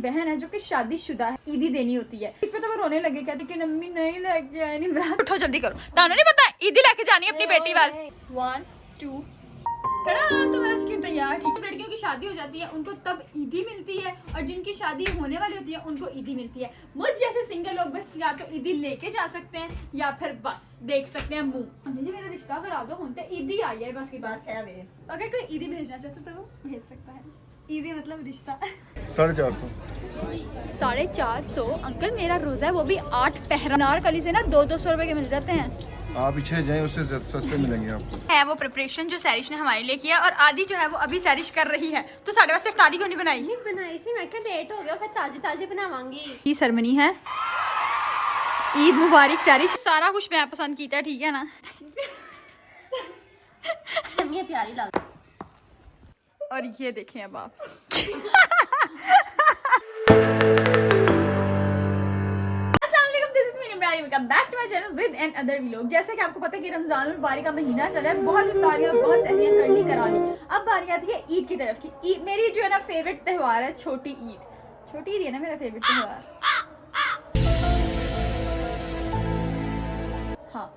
बहन है जो कि शादीशुदा है, ईदी देनी होती है। इस पे तो वो रोने लगे, कहती कि अम्मी नहीं लेके आए नहीं। उठो जल्दी करो, तानो नहीं पता ईदी लेके जानी है अपनी बेटी वाल। 1 2 तो मैं उसकी तैयार। ठीक है, लड़कियों की शादी हो जाती है उनको तब ईदी मिलती है, और जिनकी शादी होने वाली होती है उनको ईदी मिलती है। मुझ जैसे सिंगल लोग बस या तो ईदी लेके जा सकते हैं या फिर बस देख सकते हैं मुंह। मुझे मेरा रिश्ता करा दो, होते ईदी आई है बस की बात है। अगर कोई ईदी भेजना चाहता तो वो भेज सकता है। ईदी मतलब रिश्ता। 450। 450 अंकल, मेरा रोजा है वो भी 8 पहरा। नारकली से ना 200 रुपए के मिल जाते हैं। आप पीछे जाएं, उससे सस्ते मिलेंगे आपको। है वो प्रिपरेशन जो सैरिश ने हमारे लिए किया, और आदि जो है वो अभी सैरिश कर रही है। तो साढ़े वास्ते इफ्तारी क्यों नहीं बनाई? नहीं बनाई सी, मैं क्या लेट हो गया, फिर ताजी ताजी बनावांगी। ये सेरेमनी है। ईद मुबारक सैरिश। सारा कुछ मैं पसंद कीता, ठीक है ना? ये प्यारी लग। और ये देखें अब आप। Welcome back to my channel with another vlog. जैसे कि आपको पता है कि रमजान मुबारक का महीना चल रहा है, बहुत इफ्तारियां बहुत सहरियां कर ली करा ली। अब बारी आती है ईद की तरफ की। ईद मेरी जो है ना फेवरेट त्यौहार है, छोटी ईद। छोटी ईद है ना मेरा फेवरेट त्यौहार। हाँ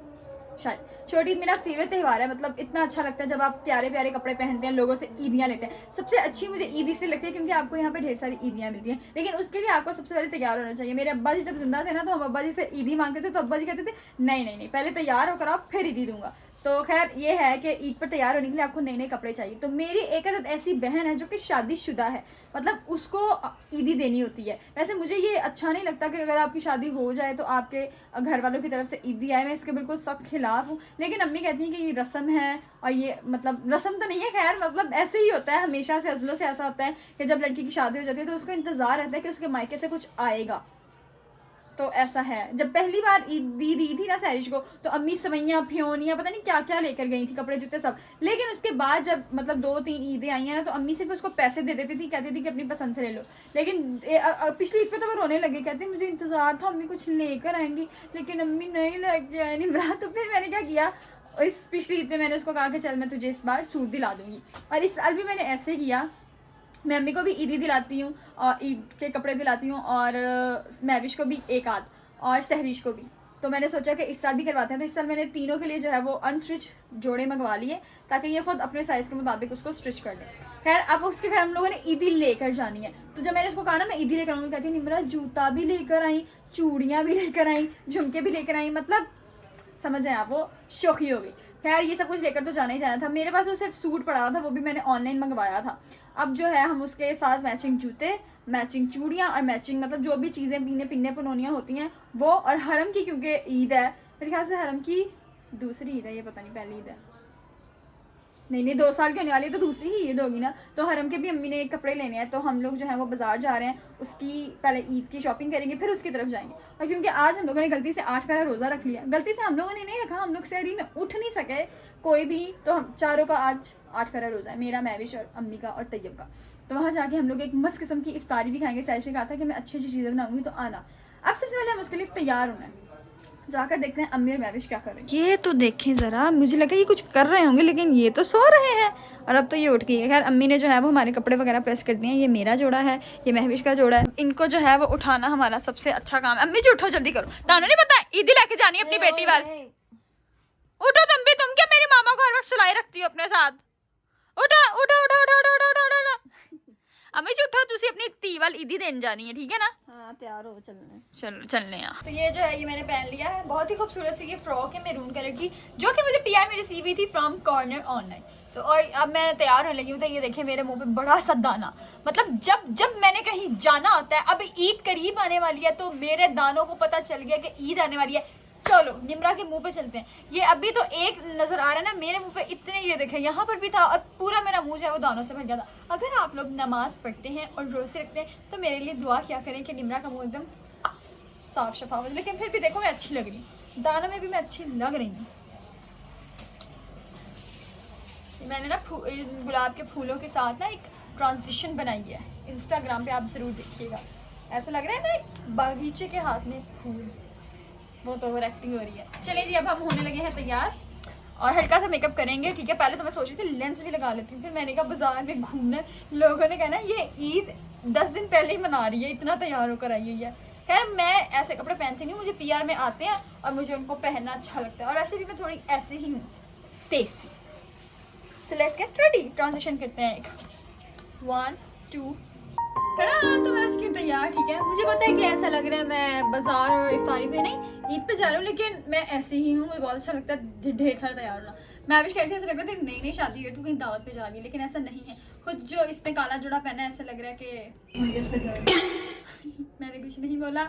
शायद छोटी ईद मेरा फेवरेट त्यौहार है। मतलब इतना अच्छा लगता है जब आप प्यारे प्यारे कपड़े पहनते हैं, लोगों से ईदियां लेते हैं। सबसे अच्छी मुझे ईद इसलिए लगती है क्योंकि आपको यहाँ पे ढेर सारी ईदियां मिलती हैं, लेकिन उसके लिए आपको सबसे पहले तैयार होना चाहिए। मेरे अब्बा जी जब जिंदा थे ना, तो हम अब्बा जी से ईदी मांगते थे, तो अब्बा जी कहते थे नहीं नहीं नहीं, पहले तैयार होकर आप फिर ईदी दूंगा। तो खैर ये है कि ईद पर तैयार होने के लिए आपको नए नए कपड़े चाहिए। तो मेरी एक आदत ऐसी बहन है जो कि शादीशुदा है, मतलब उसको ईदी देनी होती है। वैसे मुझे ये अच्छा नहीं लगता कि अगर आपकी शादी हो जाए तो आपके घर वालों की तरफ से ईदी आए। मैं इसके बिल्कुल सख्त खिलाफ हूँ, लेकिन अम्मी कहती हैं कि ये रस्म है, और ये मतलब रस्म तो नहीं है, खैर मतलब ऐसे ही होता है हमेशा से, अज़लों से ऐसा होता है कि जब लड़की की शादी हो जाती है तो उसको इंतज़ार रहता है कि उसके मायके से कुछ आएगा। तो ऐसा है, जब पहली बार ईदी दी थी ना सैरिश को, तो अम्मी सवैयाँ फ्योनियाँ पता नहीं क्या क्या लेकर गई थी, कपड़े जूते सब। लेकिन उसके बाद जब मतलब 2-3 ईदें आई हैं ना, तो अम्मी सिर्फ उसको पैसे दे देती थी, कहती थी कि अपनी पसंद से ले लो। लेकिन पिछली ईद पे तो वो रोने लगे, कहती मुझे इंतज़ार था अम्मी कुछ लेकर आएंगी, लेकिन अम्मी नहीं लेके आए नहीं। तो फिर मैंने क्या किया, इस पिछली ईद पे मैंने उसको कहा कि चल मैं तुझे इस बार सूट दिला दूँगी। और इस साल भी मैंने ऐसे किया, मैं अम्मी को भी ईदी दिलाती हूँ और ईद के कपड़े दिलाती हूँ, और महविश को भी एक आध, और सहरिश को भी। तो मैंने सोचा कि इस साल भी करवाते हैं। तो इस साल मैंने तीनों के लिए जो है वो अनस्टिच जोड़े मंगवा लिए, ताकि ये खुद अपने साइज़ के मुताबिक उसको स्टिच कर दें। खैर अब उसके घर हम लोगों ने ईदी लेकर जानी है। तो जब मैंने उसको कहा ना मैं ईदी लेकर आऊँगी, कहती है निमरा जूता भी लेकर आई, चूड़ियाँ भी लेकर आई, झुमके भी लेकर आई, मतलब समझ आए आप, वो शौकी हो गई। खैर ये सब कुछ लेकर तो जाना ही जाना था। मेरे पास वो सिर्फ सूट पड़ा था, वो भी मैंने ऑनलाइन मंगवाया था। अब जो है हम उसके साथ मैचिंग जूते, मैचिंग चूड़ियाँ, और मैचिंग मतलब जो भी चीज़ें पिन्ने पुनोनियाँ होती हैं वो, और हरम की क्योंकि ईद है, मेरे ख्याल से हरम की दूसरी ईद है, ये पता नहीं पहली ईद है, नहीं 2 साल की होने वाली है तो दूसरी ही ईद होगी ना। तो हरम के भी अम्मी ने कपड़े लेने हैं, तो हम लोग जो है वो बाजार जा रहे हैं, उसकी पहले ईद की शॉपिंग करेंगे, फिर उसकी तरफ जाएंगे। और क्योंकि आज हम लोगों ने गलती से 8 पहरा रोज़ा रख लिया, गलती से हम लोगों ने नहीं रखा, हम लोग सहरी में उठ नहीं सके कोई भी, तो हम चारों का आज 8 पहरा रोज़ा है, मेरा, महविश और अम्मी का और तैयब का। तो वहाँ जाके हम लोग एक मस्त किस्म की इफ्तारी भी खाएंगे। सैरिश ने कहा था कि मैं अच्छी अच्छी चीज़ें बनाऊंगी तो आना। अब सबसे पहले हम उसके लिए तैयार होना है, जाकर देखते हैं अम्मी और महविश क्या कर रहे हैं। ये तो देखें ज़रा, मुझे लगा ये कुछ कर रहे होंगे, लेकिन ये तो सो रहे हैं, और अब तो ये उठ गई है। खैर अम्मी ने जो है वो हमारे कपड़े वगैरह प्रेस कर दिए हैं। ये मेरा जोड़ा है, ये महविश का जोड़ा है। इनको जो है वो उठाना हमारा सबसे अच्छा काम है। अम्मी जी उठो जल्दी करो, तानो नहीं पता ईदी लेके जानी है अपनी बेटी वाल। उठो तुम भी, तुम क्या मेरी मामा को हर वक्त सुलाई रखती हो अपने साथ? उठो उठो उठो उठो उठो उठो उठो उठो। अम्मी जी उठो, तुसी अपनी धी वाल ईदी देने जानी है, ठीक है ना? हाँ तैयार हो, चलने हैं। तो ये जो है ये मैंने पहन लिया है, बहुत ही खूबसूरत सी ये फ्रॉक है मेरून कलर की, जो कि मुझे पीआर में रिसीव हुई थी फ्रॉम कॉर्नर ऑनलाइन। तो और अब मैं तैयार होने लगी हूँ। तो ये देखिए मेरे मुंह पे बड़ा सा दाना, मतलब जब मैंने कहीं जाना होता है, अब ईद करीब आने वाली है, तो मेरे दानों को पता चल गया कि ईद आने वाली है, चलो निमरा के मुंह पे चलते हैं। ये अभी तो एक नजर आ रहा है ना, मेरे मुंह पे इतने, ये देखें यहाँ पर भी था, और पूरा मेरा मुंह जो है वो दानों से भर गया था। अगर आप लोग नमाज पढ़ते हैं और रोज़े रखते हैं तो मेरे लिए दुआ क्या करें कि निमरा का मुंह एकदम साफ शफाफ। लेकिन फिर भी देखो मैं अच्छी लग रही हूँ, दानों में भी मैं अच्छी लग रही हूँ। मैंने ना गुलाब के फूलों के साथ ना एक ट्रांजिशन बनाई है, इंस्टाग्राम पे आप ज़रूर देखिएगा। ऐसा लग रहा है ना एक बागीचे के हाथ में फूल, बहुत ओवर एक्टिंग हो रही है। चलिए जी अब हम होने लगे हैं तैयार, और हल्का सा मेकअप करेंगे, ठीक है? पहले तो मैं सोच रही थी लेंस भी लगा लेती हूँ, फिर मैंने कहा बाजार में घूमना, लोगों ने कहना ये ईद 10 दिन पहले ही मना रही है, इतना तैयार होकर आई हुई है। खैर मैं ऐसे कपड़े पहनती नहीं, मुझे पीआर में आते हैं और मुझे उनको पहनना अच्छा लगता है, और ऐसे भी मैं थोड़ी ऐसे ही हूँ, तेजी। So let's get ready, transition करते हैं। 1 2 तो मैं उसकी तैयार, ठीक है। मुझे पता है कि ऐसा लग रहा है मैं बाजार और इफ्तारी पे नहीं, ईद पे जा रहा हूँ, लेकिन मैं ऐसे ही हूँ। मुझे बहुत अच्छा लगता है ढेर सारा तैयार होना। मैं भी कहती हूँ ऐसा लग रहा है नई नई शादी है, तू कहीं दावत पे जा रही है, लेकिन ऐसा नहीं है। खुद जो इसने काला जोड़ा पहना है, ऐसा लग रहा है कि मैंने कुछ नहीं बोला।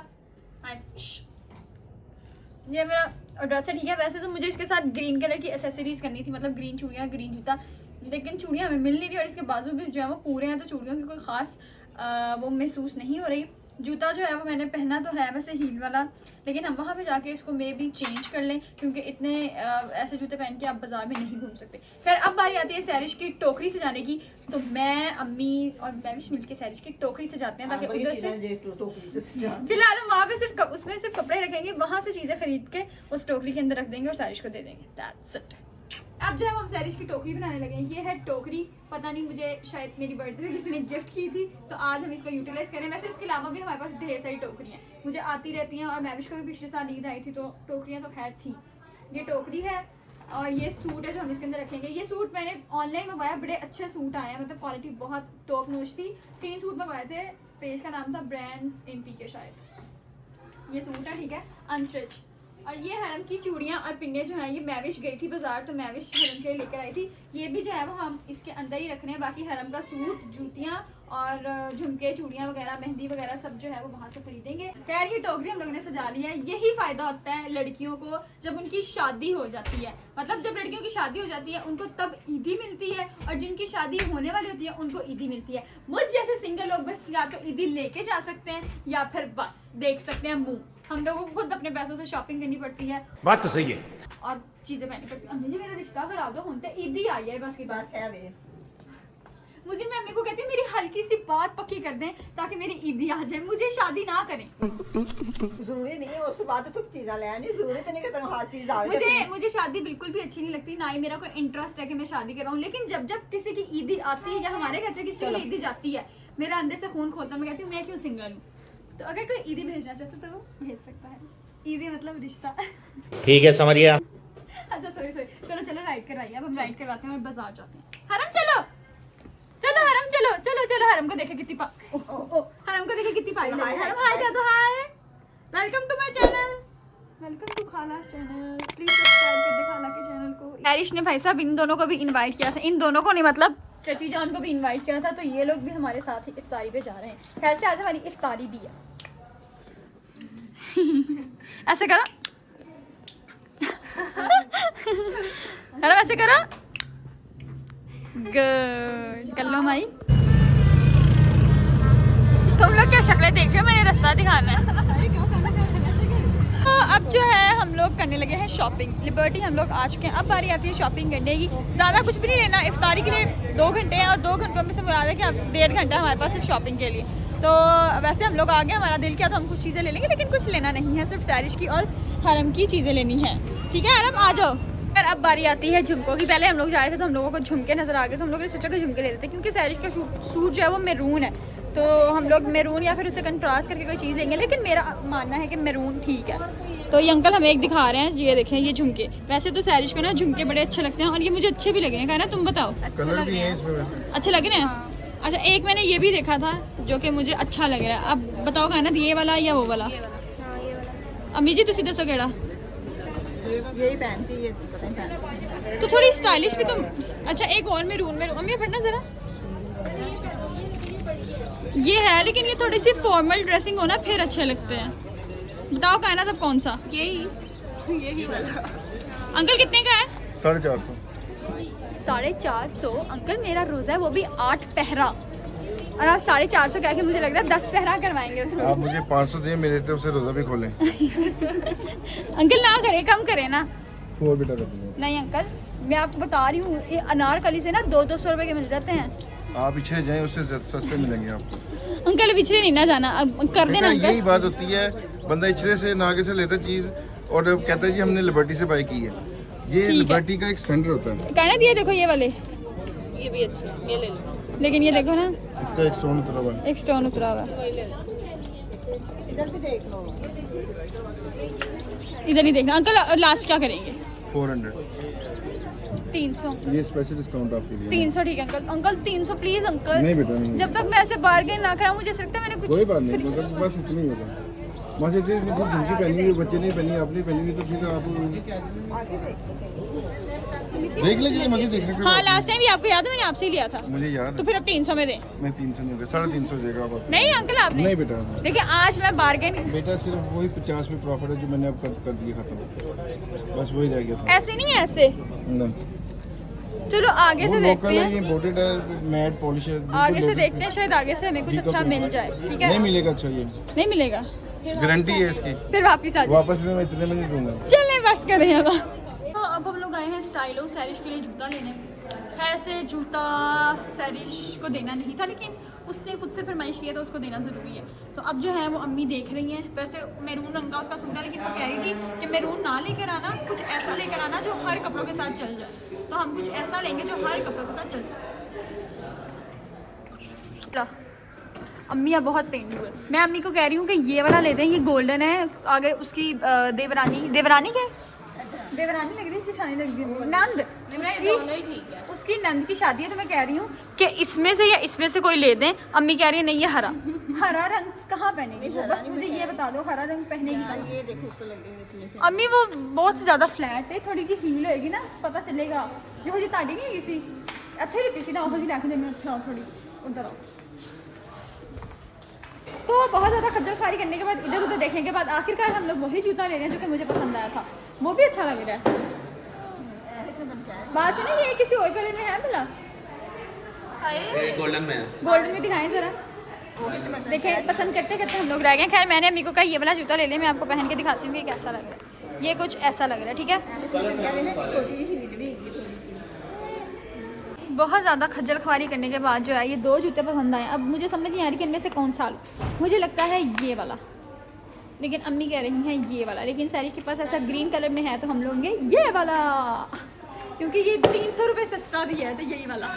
ये मेरा ड्रेस है, ठीक है। वैसे तो मुझे इसके साथ ग्रीन कलर की एसेसरीज करनी थी, मतलब ग्रीन चूड़ियाँ, ग्रीन जूता, लेकिन चूड़ियाँ हमें मिल नहीं रही और इसके बाजू भी जो है वो पूरे हैं, तो चूड़ियों की कोई ख़ास वो महसूस नहीं हो रही। जूता जो है वो मैंने पहना तो है वैसे हील वाला, लेकिन हम वहाँ पे जाके इसको मे भी चेंज कर लें, क्योंकि इतने ऐसे जूते पहन के आप बाजार में नहीं घूम सकते। खैर अब बारी आती है सैरिश की टोकरी सजाने की, तो मैं, अम्मी और मैं भी मिल के सैरिश की टोकरी सजाते हैं, ताकि उधर से फिलहाल हम वहाँ पे सिर्फ उसमें सिर्फ कपड़े रखेंगे, वहाँ से चीज़ें खरीद के उस टोकरी के अंदर रख देंगे और सैरिश को दे देंगे। That's it. अब जो है हम सैरिश की टोकरी बनाने लगे हैं। ये है टोकरी, पता नहीं मुझे शायद मेरी बर्थडे में किसी ने गिफ्ट की थी, तो आज हम इसको यूटिलाइज करें। वैसे इसके अलावा भी हमारे पास ढेर सारी टोकरियाँ मुझे आती रहती हैं, और मैविश को भी पिछले साल ईद आई थी तो टोकरियाँ तो खैर थी। ये टोकरी है और ये सूट है जो हम इसके अंदर रखेंगे। ये सूट मैंने ऑनलाइन मंगवाया, बड़े अच्छे सूट आए हैं, मतलब क्वालिटी बहुत टॉप नॉच थी। 3 सूट मंगवाए थे, पेज का नाम था ब्रांड्स इन पीके शायद। ये सूट है, ठीक है, अनस्टिच। और ये हरम की चूड़ियाँ और पिन्ने जो हैं, ये मैविश गई थी बाजार, तो मैविश हरम के लिए लेकर आई थी। ये भी जो है वो हम इसके अंदर ही रख रहे हैं। बाकी हरम का सूट, जूतियाँ और झुमके, चूड़ियाँ वगैरह, मेहंदी वगैरह सब जो है वो वहाँ से खरीदेंगे। खैर ये टोकरी हम लोगों ने सजा ली है। यही फ़ायदा होता है लड़कियों को जब उनकी शादी हो जाती है, मतलब जब लड़कियों की शादी हो जाती है उनको तब ईदी मिलती है, और जिनकी शादी होने वाली होती है उनको ईदी मिलती है। मुझ जैसे सिंगल लोग बस या तो ईदी लेके जा सकते हैं या फिर बस देख सकते हैं मुँह। हम लोगों को खुद अपने पैसों से शॉपिंग करनी पड़ती है, बात तो सही है, और चीजें पहननी पड़ती है। अम्मी जी मेरा रिश्ता करा दो, होते ईदी आई है बस की बात है। मुझे, मैं अम्मी को कहती हूँ मेरी हल्की सी बात पक्की कर दें ताकि मेरी ईदी आ जाए, मुझे शादी ना करें। जरूरी नहीं है उस बात तो चीज़ा ले आनी, जरूरी तो नहीं कि तुम हर चीज आवे। मुझे शादी बिल्कुल भी अच्छी नहीं लगती, ना ही मेरा कोई इंटरेस्ट है कि मैं शादी कराऊं। लेकिन जब जब किसी की ईदी आती है या हमारे घर से किसी की ईदी जाती है, मेरा अंदर से खून खोलता है। मैं कहती हूँ मैं क्यों सिंगल हूँ। तो अगर कोई ईदी भेजना चाहता तो वो भेज सकता है। ईदी मतलब रिश्ता। ठीक है समझ गया। अच्छा सॉरी, चलो चलो राइड करवाइए। अब हम राइड करवाते हैं और बाजार जाते हैं। हरम चलो चलो, हरम चलो चलो चलो। हरम को देखे कितनी हरम को देखे कितनी पारी। हरम हाय क्या तो hi, welcome to my channel, welcome to खालास चैनल। प्लीज सब्सक्राइब कर दे खाला के चैनल को। हैरिश ने भाई साहब इन दोनों को भी इनवाइट किया था, इन दोनों को नहीं मतलब चची जान को भी इनवाइट किया था, तो ये लोग भी हमारे साथ ही इफ्तारी पे जा रहे हैं। खैर से आज हमारी इफ्तारी भी है। ऐसे करो हरम, ऐसे करो, गुड। कर लो माई। तुम लोग क्या शक्लें देख रहे हो, मैंने रास्ता दिखाना है। तो अब जो है हम लोग करने लगे हैं शॉपिंग। लिबर्टी हम लोग आ चुके हैं। अब बारी आती है शॉपिंग करने की। ज़्यादा कुछ भी नहीं लेना, इफ्तारी के लिए 2 घंटे हैं, और 2 घंटों में से मुराद है कि अब 1.5 घंटा हमारे पास सिर्फ शॉपिंग के लिए। तो वैसे हम लोग आ गए, हमारा दिल किया तो हम कुछ चीज़ें ले लेंगे, लेकिन कुछ लेना नहीं है, सिर्फ सैरिश की और हरम की चीज़ें लेनी है। ठीक है हरम, आ जाओ। फिर अब बारी आती है झुमकों की। पहले हम लोग जा रहे थे तो हम लोगों को झुमके नज़र आ गए, तो हम लोगों ने सोचा कि झुमके ले लेते हैं, क्योंकि सैरिश का सूट जो है वो मैरून है, तो हम लोग मैरून या फिर उसे कंट्रास्ट करके कोई चीज़ लेंगे। लेकिन मेरा मानना है कि मैरून ठीक है। तो ये अंकल हमें एक दिखा रहे हैं, ये देखें ये झुमके। वैसे तो सैरिश को ना झुमके बड़े अच्छे लगते हैं, और ये मुझे अच्छे भी लगे हैं। कहना तुम बताओ, कलर भी है इसमें वैसे अच्छे लग रहे हैं। अच्छा एक मैंने ये भी देखा था जो कि मुझे अच्छा लग रहा है। अब बताओ कहना ये वाला या वो वाला। अम्मी जी तुसी दसो केड़ा। यही पहनती है, पता नहीं पहनती। तो थोड़ी स्टाइलिश भी तुम। अच्छा एक और मैरून में, अम्मी फटना जरा। ये है, लेकिन ये थोड़ी सी फॉर्मल ड्रेसिंग हो ना फिर अच्छे लगते हैं। बताओ कहना तब कौन सा। यही वाला। अंकल कितने का है? 450। 450। अंकल मेरा रोजा है वो भी 8 पहरा, और आप 450 कह के मुझे लग रहा है 10 पहरा करवाएंगे उसको। आप मुझे 500 दिए, मेरे तरफ से रोजा भी खोलें। अंकल ना करें, कम करें ना। 4 बेटा कर दूंगा। नहीं अंकल मैं आपको बता रही हूँ, ये अनारकली से ना 200-200 रुपए के मिल जाते हैं। आप पिछड़े जाएं, उससे सस्ते मिलेंगे आपको। अंकल पिछले नहीं ना जाना, अब कर देना यही अंकल। बात होती है, बंदा इछड़े से नागे से लेता चीज और कहता है जी हमने लिबर्टी से बाई की है। ये लिबर्टी का एक स्टैंडर्ड होता है। कहना दिए देखो ये वाले, ये भी अच्छी है, ये ले लो। लेकिन ये देखो ना, इसका एक स्टोन उतरा हुआ है। एक स्टोन उतरा हुआ है। इधर भी देख लो। इधर नहीं देखना अंकल। लास्ट क्या करेंगे? 400 300। ये स्पेशल डिस्काउंट आपके लिए। 300 ठीक है अंकल। Uncle 300 please uncle. नहीं बेटा नहीं। जब तक मैं ऐसे बार्गेन ना कराऊं मुझे ऐसा लगता है मैंने कुछ कोई बात नहीं, मतलब बस इतना ही होगा। बस इतनी झुमकी पहनी हुई, बच्चे ने पहनी, आपने पहनी हुई, तो फिर आप देख लीजिए, मुझे देखने को। हाँ लास्ट टाइम भी आपको याद है मैंने आपसे ही लिया था। मुझे याद तो है। फिर अब 300 में दें। मैं 300 नहीं होगा, 350 हो जाएगा आप। नहीं अंकल आपने नहीं बेटा देखिए आज मैं बार्गेन बेटा सिर्फ वही 50 में प्रॉफिट है जो मैंने अब कर दिया खत्म, बस वही रह गया था। ऐसे नहीं है ऐसे। नहीं चलो आगे से वो देखते लोकल है, हैं। ये बोटेड है, मैट पॉलिश है। आगे से देखते हैं शायद आगे से हमें कुछ अच्छा मिल जाए। ठीक है नहीं मिलेगा अच्छा, ये नहीं मिलेगा गारंटी है इसकी। फिर वापिस आ जाए। वापस में मैं इतने में नहीं दूंगा। चले बस करें अब। तो अब हम लोग आए हैं स्टाइलो सैरिश के लिए जूता लेने। ऐसे जूता सैरिश को देना नहीं था लेकिन उसने खुद से फरमाइश किया तो उसको देना ज़रूरी है। तो अब जो है वो अम्मी देख रही हैं। वैसे मैरून रंग का उसका सूट है लेकिन वो कह रही थी कि मैरून ना लेकर आना, कुछ ऐसा लेकर आना जो हर कपड़ों के साथ चल जाए। तो हम कुछ ऐसा लेंगे जो हर कपड़ों के साथ चल जाए। अम्मी अब बहुत पेंट हुए। मैं अम्मी को कह रही हूँ कि ये वाला ले दें, ये गोल्डन है। आगे उसकी देवरानी क्या देवरानी लग रही है, जिठानी लग रही है, नंद दोनों ही ठीक है। उसकी नंद की शादी है। तो मैं कह रही हूँ कि इसमें से या इसमें से कोई ले दें। अम्मी कह रही है नहीं ये हरा रंग कहाँ पहनेगी वो, बस मुझे ये बता दो हरा रंग पहनेगी कहाँ? ये देखो उसको लगेंगे इतने। अम्मी वो बहुत ज़्यादा फ्लैट है, थोड़ी सी हील होएगी ना पता चलेगा। जो जी ताड़ी नहीं किसी अच्छी रहती थी ना वो जी रख देने थोड़ी उधर आओ। तो बहुत ज़्यादा खज्जल खारी करने के बाद इधर उधर देखने के बाद आखिरकार हम लोग वही जूता ले रहे हैं जो कि मुझे पसंद आया था। वो भी अच्छा लग रहा है। बात सुनिए ये किसी और कलर में है भला? गोल्डन में है। गोल्डन में दिखाएं जरा। देखें पसंद करते करते हम लोग रह गए। खैर मैंने अम्मी को कहा ये वाला जूता ले लें, मैं आपको पहन के दिखाती हूँ कि कैसा लग रहा है। ये कुछ ऐसा लग रहा है। ठीक है बहुत ज़्यादा खज्जल ख्वारी करने के बाद जो है ये दो जूते पसंद आए। अब मुझे समझ नहीं आ रही कि इनमें से कौन सा लूं। मुझे लगता है ये वाला, लेकिन अम्मी कह रही हैं ये वाला। लेकिन सैरिश के पास ऐसा ग्रीन कलर में है तो हम लोग ये वाला, क्योंकि ये 300 रुपये सस्ता भी है तो यही वाला।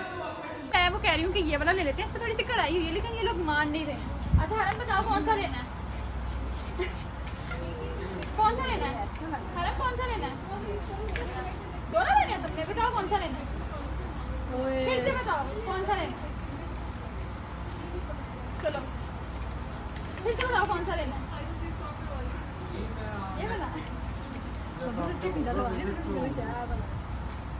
मैं वो कह रही हूँ कि ये वाला ले लेते हैं, इस पर थोड़ी सी कढ़ाई हुई है लेकिन ये लोग मान नहीं रहे हैं। अच्छा हरम बताओ कौन सा लेना है? कौन सा लेना है हरम? कौन सा लेना है? दोनों लेने हैं तुमने? बताओ कौन सा लेना है? फिर से बताओ कौन सा लेना है? चलो फिर से बताओ कौन सा लेना है? ये वाला।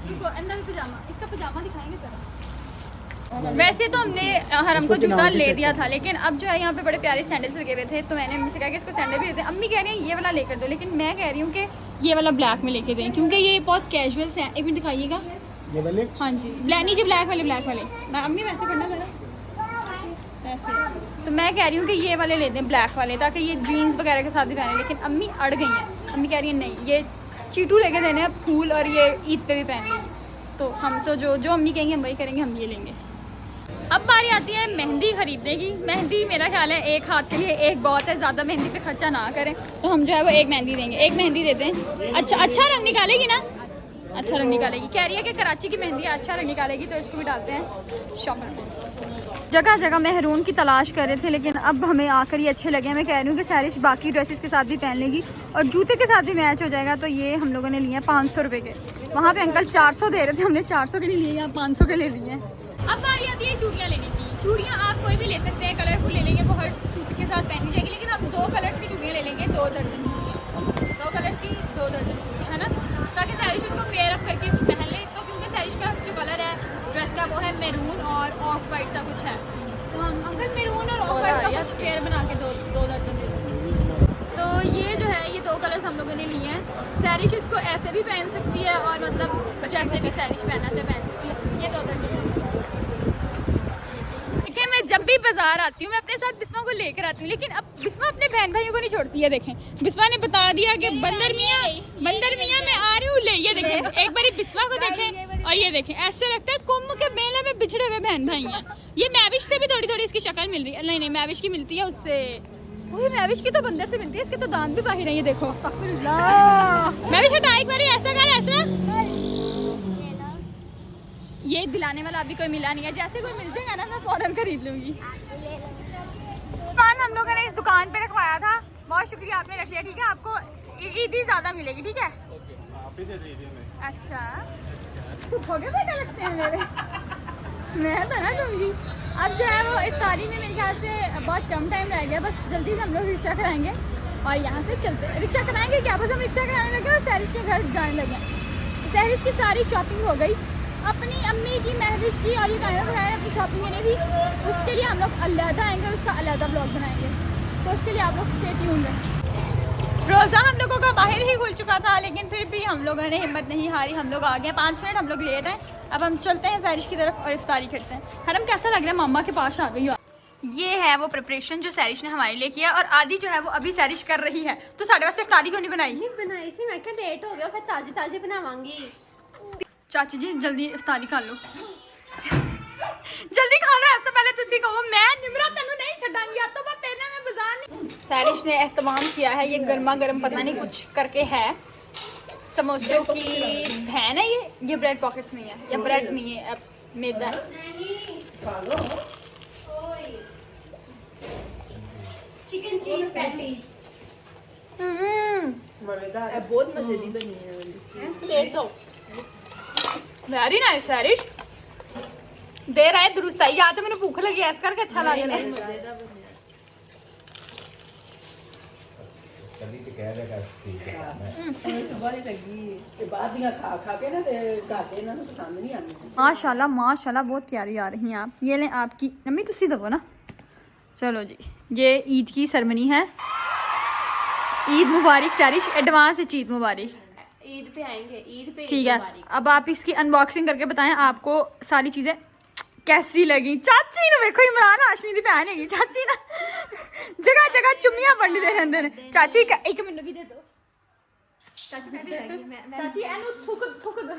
रुको अंदर पजामा, इसका पजामा दिखाएंगे जरा। वैसे तो हमने हरम को जूता ले दिया था लेकिन अब जो है यहाँ पे बड़े प्यारे सैंडल्स लगे हुए थे तो मैंने अम्मी से कहा कि इसको सैंडल भी देते हैं। अम्मी कह रही हैं ये वाला लेकर दो, लेकिन मैं कह रही हूँ कि ये वाला ब्लैक में लेके दें क्योंकि ये बहुत कैजुअल है। एक मिनट दिखाइएगा ये वाले। हाँ जी नीचे ब्लैक वाले मैं अम्मी वैसे करना जरा वैसे। तो मैं कह रही हूँ कि ये वाले ले दें ब्लैक वाले ताकि ये जीन्स वगैरह के साथ भी पहने। लेकिन अम्मी अड़ गई हैं। अम्मी कह रही है नहीं ये चीटू लेके देने हैं फूल और ये ईद पे भी पहन लेंगे। तो हमसे जो अम्मी कहेंगे हम वही करेंगे, हम ये लेंगे। अब बारी आती है मेहंदी खरीदने की। मेहंदी मेरा ख्याल है एक हाथ के लिए एक बहुत है, ज़्यादा मेहंदी पे खर्चा ना करें तो हम जो है वो एक मेहंदी देंगे। एक मेहंदी देते हैं। अच्छा रंग निकालेगी ना? अच्छा रंग निकालेगी। कह रही है कि कराची की मेहंदी अच्छा रंग निकालेगी तो इसको भी डालते हैं शॉपर में। जगह जगह मेहरून की तलाश कर रहे थे लेकिन अब हमें आकर ये अच्छे लगे। मैं कह रही हूँ कि सैरिश बाकी ड्रेसेस के साथ भी पहन लेगी और जूते के साथ भी मैच हो जाएगा। तो ये हम लोगों ने लिए हैं 500 रुपये के। वहाँ पे अंकल 400 दे रहे थे, हमने 400 के नहीं लिए, यहाँ 500 के ले लिए हैं। अब बारी आती है चूड़ियाँ लेने की। चूड़ियाँ आप कोई भी ले सकते हैं, कलरफुल ले लेंगे, वो हर सूट के साथ पहनी जाएगी। लेकिन हम 2 कलर्स की चूड़ियाँ ले लेंगे, 2 दर्जन चूड़ियाँ, 2 कलर्स की 2 दर्जन चूड़ियाँ, है ना, ताकि सैरिश उसको पेयर अप करके पहन ले। तो क्योंकि सैरिश का जो कलर है ड्रेस का वो है मैरून और ऑफ वाइट सा कुछ है, तो हम अंकल मैरून और ऑफ वाइट का कुछ पेयर बना के 2 दर्जन दे देंगे। तो ये जो है ये 2 कलर्स हम लोगों ने लिए हैं। सैरिश इसको ऐसे भी पहन सकती है और मतलब जैसे भी सैरिश पहनना चाहे पहन सकती है। ये 2 दर्जन। देखिए मैं जब भी बाजार आती हूँ मैं अपने साथ बिस्मा को लेकर आती हूँ, लेकिन अब बिस्मा अपने बहन भाइयों को नहीं छोड़ती है। देखें बिस्मा ने बता दिया कि बंदर मियाँ मैं आ रही हूँ ले। ये देखें एक बारी बिस्मा को देखें और ये देखें ऐसे लगता है कुंभ के मेले में बिछड़े हुए बहन भाई हैं। ये मैविश से भी थोड़ी थोड़ी इसकी शक्ल मिल रही है। नहीं मैविश की मिलती है उससे, वही मैविश की तो बंदर से मिलती है, इसके तो दांत भी बाहर है। ये देखो मैविश हटा एक बारी ऐसा कर ऐसा ये दिलाने वाला अभी कोई मिला नहीं है, जैसे कोई मिल जाएगा ना मैं फौरन खरीद लूँगी। सामान हम लोगों ने इस दुकान पे रखवाया था, बहुत शुक्रिया आपने रख लिया, ठीक है। आपको ईदी ज़्यादा मिलेगी, ठीक है। अच्छा भोगे बेटा लगते हैं मेरे, मैं तो ना दूँगी। अब जो है वो इफ्तारी में मेरे ख्याल से बहुत कम टाइम रह गया, बस जल्दी से हम लोग रिक्शा कराएंगे और यहाँ से चलते हैं। रिक्शा कराएंगे क्या, बस हम रिक्शा कराने लगे और सहरिश के घर जाने लगे। सहरिश की सारी शॉपिंग हो गई, अपनी अम्मी की, महविश की और ये कायम है अपनी शॉपिंग के लिए भी। उसके लिए हम लोग अलहदा आएंगे और उसका अलहदा ब्लॉग बनाएंगे, तो उसके लिए आप लोग स्टे ट्यून्ड रहें। रोज़ा हम लोगों का बाहर ही खुल चुका था, लेकिन फिर भी हम लोगों ने हिम्मत नहीं हारी, हम लोग आ गए। 5 मिनट हम लोग लेट हैं। अब हम चलते हैं सहरिश की तरफ और इफ्तारी करते हैं। हरम कैसा लग रहा है, मामा के पास आ गई हो। ये है वो प्रिपरेशन जो सहरिश ने हमारे लिए किया, और आदि जो है वो अभी सहरिश कर रही है। तो साढ़े वास्ते इफ्तारी क्यों नहीं बनाई? नहीं बनाई सी, मैं क्या लेट हो गया, फिर ताजी ताजी बनावांगी। चाची जी जल्दी इफ्तारी खा लो, जल्दी खा लो। ऐसा पहले तुसी कहो, मैं निमरा तेनू नहीं छड़ांगी, अब तो बात तेरे में बाजार नहीं। सहरिश ने एहतमाम किया है, ये गर्मा गर्म पता नहीं कुछ करके है, समोसों की भैन है ये ब्रेड पॉकेट्स नहीं है, या ब्रेड नहीं है, अब मैदा है। चिकन चीज पैटीज बहुत मजे की बनी है। लेट हो। वेरी नाइस सहरिश, देर आए दुरुस्त आई। या तो मैंने भूख लगी ऐसा करके अच्छा लग रहा है। माशाल्लाह माशाल्लाह बहुत प्यारी आ रही हैं आप। ये लें आपकी मम्मी, तुसी दबो ना। चलो जी, ये ईद की सरमनी है। ईद मुबारक सहरिश, एडवांस ईद मुबारक। ईद पे आएंगे, ईद पे ठीक है, अब आप इसकी अनबॉक्सिंग करके बताएं आपको सारी चीजें कैसी लगी। चाची ने देखो, इमरान हाशमी दी भैन है चाची ना, जगह जगह चुम्मियां पड़नी दे रहे हैं। चाची एक मिनट भी दे दो। चाची एनु थूक थूक दो।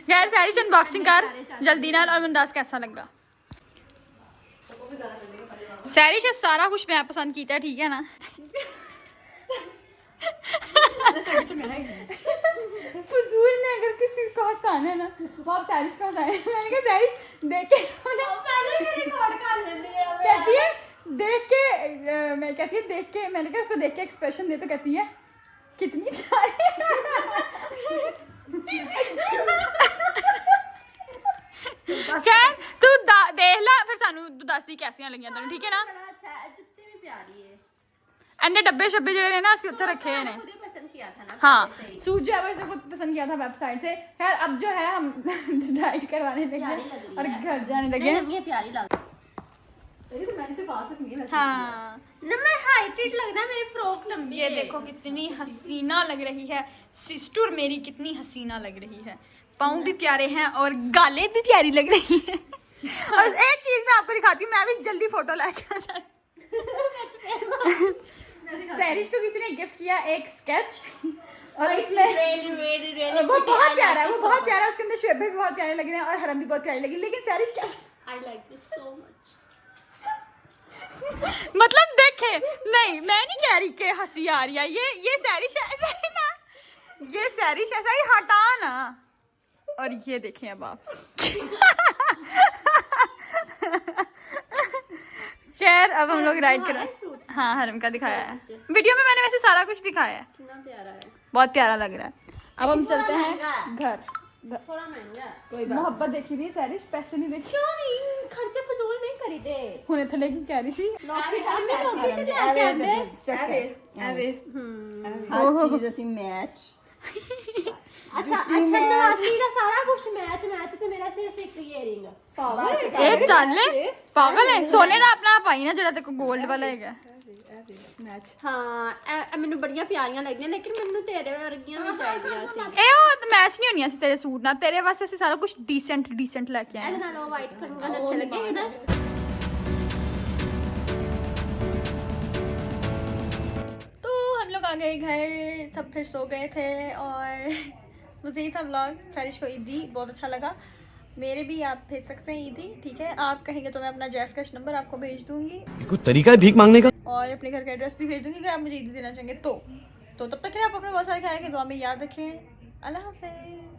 यार सहरिश अनबॉक्सिंग कर जल्दी नाल, और मुंदास कैसा लगा? सहरिश सारा कुछ मैं पसंद किया, ठीक है ना। फजूल में अगर किसी को हंसाना है ना, वो आप सहरिश को हंसाए। मैंने कहा सहरिश देख के कहती है देख के, मैं कहती है देख के, मैंने कहा उसको देख के एक्सप्रेशन दे, तो कहती है कितनी सारी। खैर तू देख ला, फिर सानू दस दी कैसियां लगियां तैनूं, ठीक है ना। एंड डब्बे शब्बे जड़े ना असि उत्थे रखे हैं। पसंद किया था ना। हाँ, सूट जो है वैसे खुद पसंद किया था वेबसाइट से। खैर अब जो है हम डाइट करवाने लगे और घर जाने लगे। नहीं प्यारी लग हाँ ना, मैं हाइटेड लग रहा है, मेरी फ्रॉक लंबी ये देखो कितनी हसीना लग रही है सिस्टर मेरी, कितनी हसीना लग रही है। पाँव भी प्यारे हैं और गालें भी प्यारी लग रही है। और एक चीज मैं आपको दिखाती हूँ, मैं भी जल्दी फोटो लेके आ जाती। सहरिश को किसी ने गिफ्ट किया एक स्केच, और इसमें वो बहुत प्यारा है, वो बहुत प्यारा है। उसके अंदर शुएब भी बहुत प्यारे लग रहे हैं और हरम भी बहुत प्यारी लगी। लेकिन सहरिश क्या, I like this so much. मतलब देखे नहीं, मैं नहीं कह रही कि हंसी आ रही है, ये सहरिश ऐसा ही ना, ये सहरिश ऐसा ही हटा ना। और ये देखें अब आप। खैर अब हम लोग राइड कर, हाँ हरम का दिखाया है वीडियो में, मैंने वैसे सारा कुछ दिखाया है। कितना प्यारा है, बहुत प्यारा लग रहा है। अब हम चलते हैं घर। थोड़ा महंगा। मोहब्बत देखी थी सहरिश, पैसे नहीं देखे। क्यों नहीं, खर्चे फजूल नहीं खरीदे। हुने थले की कह रही थी। मैच अच्छा नवासी का सारा कुछ मैच तो मेरा सिर्फ एक ईयरिंग। ਇਹ ਚੱਲ ਪਾਗਲ ਹੈ, ਸੋਨੇ ਦਾ ਆਪਣਾ ਪਾਈ ਨਾ ਜਿਹੜਾ ਤੇ 골ਡ ਵਾਲਾ ਹੈਗਾ। ਹਾਂ ਮੈਨੂੰ ਬੜੀਆਂ ਪਿਆਰੀਆਂ ਲੱਗਦੀਆਂ, ਲੇਕਿਨ ਮੈਨੂੰ ਤੇਰੇ ਵਰਗੀਆਂ ਵੀ ਚਾਹੀਦੀਆਂ ਸੀ। ਇਹ ਉਹ ਮੈਚ ਨਹੀਂ ਹੋਣੀਆਂ ਸੀ ਤੇਰੇ ਸੂਟ ਨਾਲ, ਤੇਰੇ ਵਾਸਤੇ ਅਸੀਂ ਸਾਰਾ ਕੁਝ ਡੀਸੈਂਟ ਲੈ ਕੇ ਆਏ। ਇਹਦੇ ਨਾਲ ਉਹ ਵਾਈਟ ਕੰਗਨ ਅੱਛੇ ਲੱਗेंगे ना। तो हम लोग आ गए घर, सब फिर सो गए थे और बस यही था व्लॉग। सहरिश को ईदी बहुत अच्छा लगा, मेरे भी आप भेज सकते हैं ईदी, ठीक है। आप कहेंगे तो मैं अपना जैस कैश नंबर आपको भेज दूंगी, कोई तरीका है भीख मांगने का, और अपने घर का एड्रेस भी भेज दूंगी अगर आप मुझे ईदी देना चाहेंगे तो तब तक के लिए आप अपना बहुत सारे ख्याल रखें, दुआ में याद रखें। अल्लाह हाफिज़।